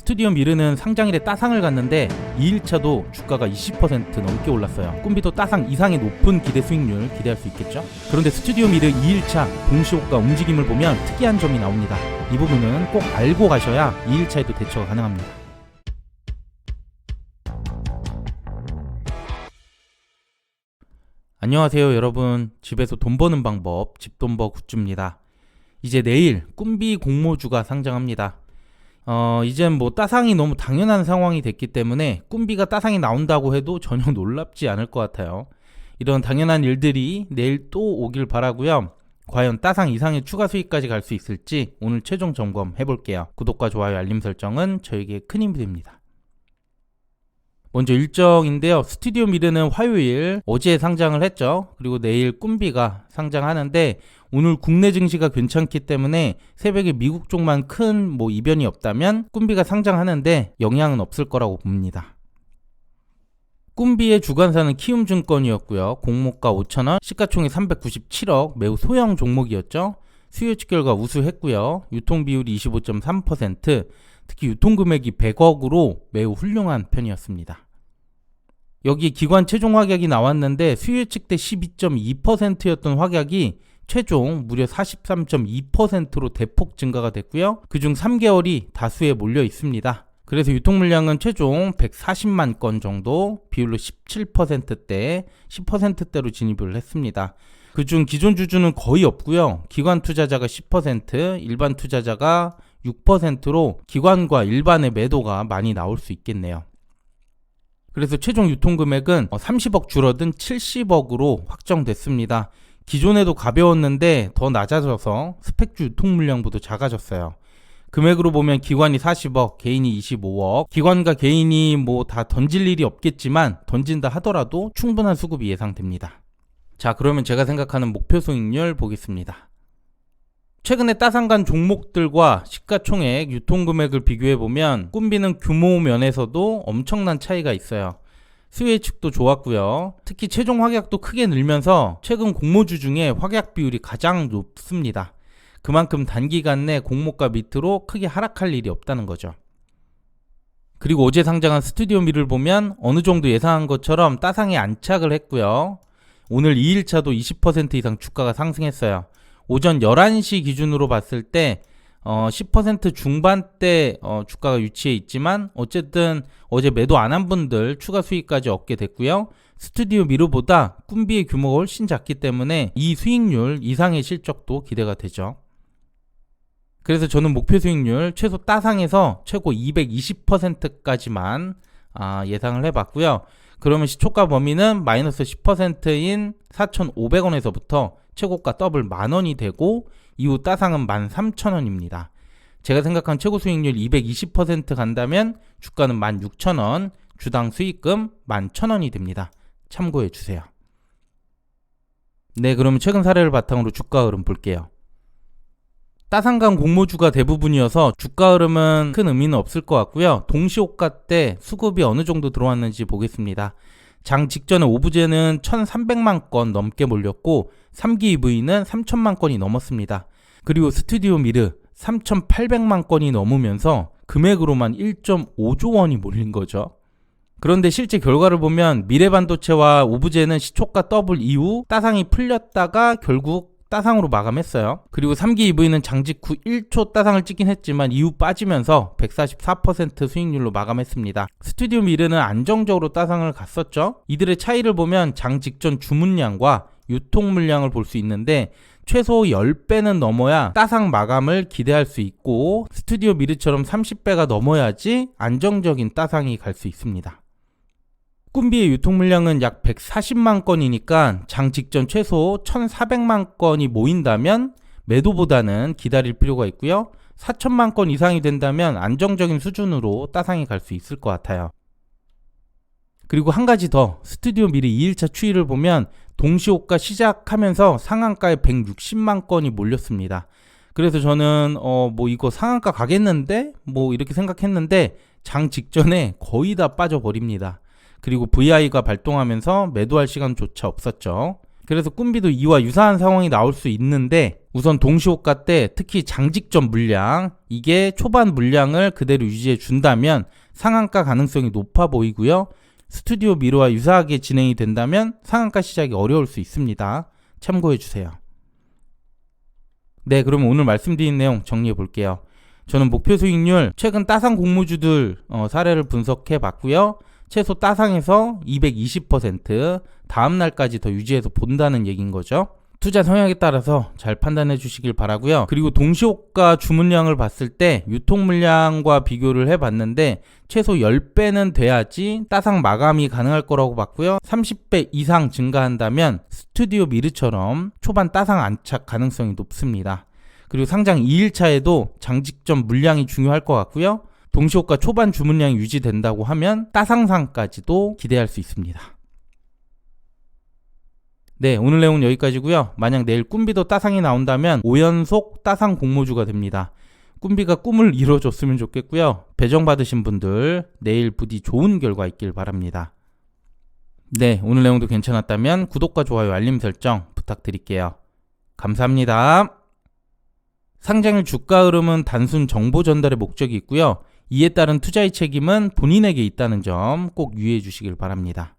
스튜디오 미르는 상장일에 따상을 갔는데 2일차도 주가가 20% 넘게 올랐어요. 꿈비도 따상 이상의 높은 기대 수익률 기대할 수 있겠죠? 그런데 스튜디오 미르 2일차 동시호가 움직임을 보면 특이한 점이 나옵니다. 이 부분은 꼭 알고 가셔야 2일차에도 대처가 가능합니다. 안녕하세요 여러분, 집에서 돈 버는 방법 집돈버 굿즈입니다. 이제 내일 꿈비 공모주가 상장합니다. 이젠 뭐 따상이 너무 당연한 상황이 됐기 때문에 꿈비가 따상이 나온다고 해도 전혀 놀랍지 않을 것 같아요. 이런 당연한 일들이 내일 또 오길 바라고요. 과연 따상 이상의 추가 수익까지 갈 수 있을지 오늘 최종 점검 해볼게요. 구독과 좋아요 알림 설정은 저에게 큰 힘이 됩니다. 먼저 일정인데요. 스튜디오 미르는 화요일 어제 상장을 했죠. 그리고 내일 꿈비가 상장하는데 오늘 국내 증시가 괜찮기 때문에 새벽에 미국 쪽만 큰 이변이 없다면 꿈비가 상장하는데 영향은 없을 거라고 봅니다. 꿈비의 주관사는 키움증권이었고요. 공모가 5,000원, 시가총액 397억, 매우 소형 종목이었죠. 수요치 결과 우수했고요. 유통비율이 25.3%, 특히 유통금액이 100억으로 매우 훌륭한 편이었습니다. 여기 기관 최종 확약이 나왔는데 수요예측 때 12.2%였던 확약이 최종 무려 43.2%로 대폭 증가가 됐고요. 그중 3개월이 다수에 몰려 있습니다. 그래서 유통물량은 최종 140만 건 정도, 비율로 17%대, 10%대로 진입을 했습니다. 그중 기존 주주는 거의 없고요. 기관 투자자가 10%, 일반 투자자가 6%로 기관과 일반의 매도가 많이 나올 수 있겠네요. 그래서 최종 유통금액은 30억 줄어든 70억으로 확정됐습니다. 기존에도 가벼웠는데 더 낮아져서 스펙주 유통물량보다 작아졌어요. 금액으로 보면 기관이 40억, 개인이 25억, 기관과 개인이 다 던질 일이 없겠지만 던진다 하더라도 충분한 수급이 예상됩니다. 자, 그러면 제가 생각하는 목표 수익률 보겠습니다. 최근에 따상간 종목들과 시가총액, 유통금액을 비교해보면 꿈비는 규모 면에서도 엄청난 차이가 있어요. 수요예측도 좋았고요. 특히 최종 확약도 크게 늘면서 최근 공모주 중에 확약 비율이 가장 높습니다. 그만큼 단기간 내 공모가 밑으로 크게 하락할 일이 없다는 거죠. 그리고 어제 상장한 스튜디오 미를 보면 어느 정도 예상한 것처럼 따상에 안착을 했고요. 오늘 2일차도 20% 이상 주가가 상승했어요. 오전 11시 기준으로 봤을 때 10% 중반대 주가가 유치해 있지만 어쨌든 어제 매도 안 한 분들 추가 수익까지 얻게 됐고요. 스튜디오 미르보다 꿈비의 규모가 훨씬 작기 때문에 이 수익률 이상의 실적도 기대가 되죠. 그래서 저는 목표 수익률 최소 따상에서 최고 220%까지만 예상을 해봤고요. 그러면 시초가 범위는 마이너스 10%인 4,500원에서부터 최고가 더블 만원이 되고 이후 따상은 13,000원입니다. 제가 생각한 최고 수익률 220% 간다면 주가는 16,000원, 주당 수익금 11,000원이 됩니다. 참고해 주세요. 네, 그러면 최근 사례를 바탕으로 주가 흐름 볼게요. 따상간 공모주가 대부분이어서 주가 흐름은 큰 의미는 없을 것 같고요. 동시호가 때 수급이 어느 정도 들어왔는지 보겠습니다. 장 직전에 오브제는 1,300만 건 넘게 몰렸고 3기 EV는 3,000만 건이 넘었습니다. 그리고 스튜디오 미르 3,800만 건이 넘으면서 금액으로만 1.5조 원이 몰린 거죠. 그런데 실제 결과를 보면 미래반도체와 오브제는 시초가 더블 이후 따상이 풀렸다가 결국 따상으로 마감했어요. 그리고 3기 EV는 장 직후 1초 따상을 찍긴 했지만 이후 빠지면서 144% 수익률로 마감했습니다. 스튜디오 미르는 안정적으로 따상을 갔었죠. 이들의 차이를 보면 장 직전 주문량과 유통 물량을 볼 수 있는데 최소 10배는 넘어야 따상 마감을 기대할 수 있고 스튜디오 미르처럼 30배가 넘어야지 안정적인 따상이 갈 수 있습니다. 꿈비의 유통 물량은 약 140만 건이니까 장 직전 최소 1,400만 건이 모인다면 매도보다는 기다릴 필요가 있고요. 4,000만 건 이상이 된다면 안정적인 수준으로 따상이 갈 수 있을 것 같아요. 그리고 한 가지 더, 스튜디오 미르 2일차 추이를 보면 동시호가 시작하면서 상한가에 160만 건이 몰렸습니다. 그래서 저는 이거 상한가 가겠는데? 이렇게 생각했는데 장 직전에 거의 다 빠져버립니다. 그리고 VI가 발동하면서 매도할 시간조차 없었죠. 그래서 꿈비도 이와 유사한 상황이 나올 수 있는데 우선 동시호가 때 특히 장직전 물량, 이게 초반 물량을 그대로 유지해 준다면 상한가 가능성이 높아 보이고요. 스튜디오 미러와 유사하게 진행이 된다면 상한가 시작이 어려울 수 있습니다. 참고해 주세요. 네, 그러면 오늘 말씀드린 내용 정리해 볼게요. 저는 목표 수익률 최근 따상 공모주들 사례를 분석해 봤고요. 최소 따상에서 220% 다음날까지 더 유지해서 본다는 얘기인 거죠. 투자 성향에 따라서 잘 판단해 주시길 바라고요. 그리고 동시호가 주문량을 봤을 때 유통 물량과 비교를 해봤는데 최소 10배는 돼야지 따상 마감이 가능할 거라고 봤고요. 30배 이상 증가한다면 스튜디오 미르처럼 초반 따상 안착 가능성이 높습니다. 그리고 상장 2일차에도 장직전 물량이 중요할 것 같고요. 동시호가 초반 주문량이 유지된다고 하면 따상상까지도 기대할 수 있습니다. 네, 오늘 내용은 여기까지고요. 만약 내일 꿈비도 따상이 나온다면 5연속 따상 공모주가 됩니다. 꿈비가 꿈을 이뤄줬으면 좋겠고요. 배정받으신 분들 내일 부디 좋은 결과 있길 바랍니다. 네, 오늘 내용도 괜찮았다면 구독과 좋아요, 알림 설정 부탁드릴게요. 감사합니다. 상장일 주가 흐름은 단순 정보 전달의 목적이 있고요. 이에 따른 투자의 책임은 본인에게 있다는 점 꼭 유의해 주시길 바랍니다.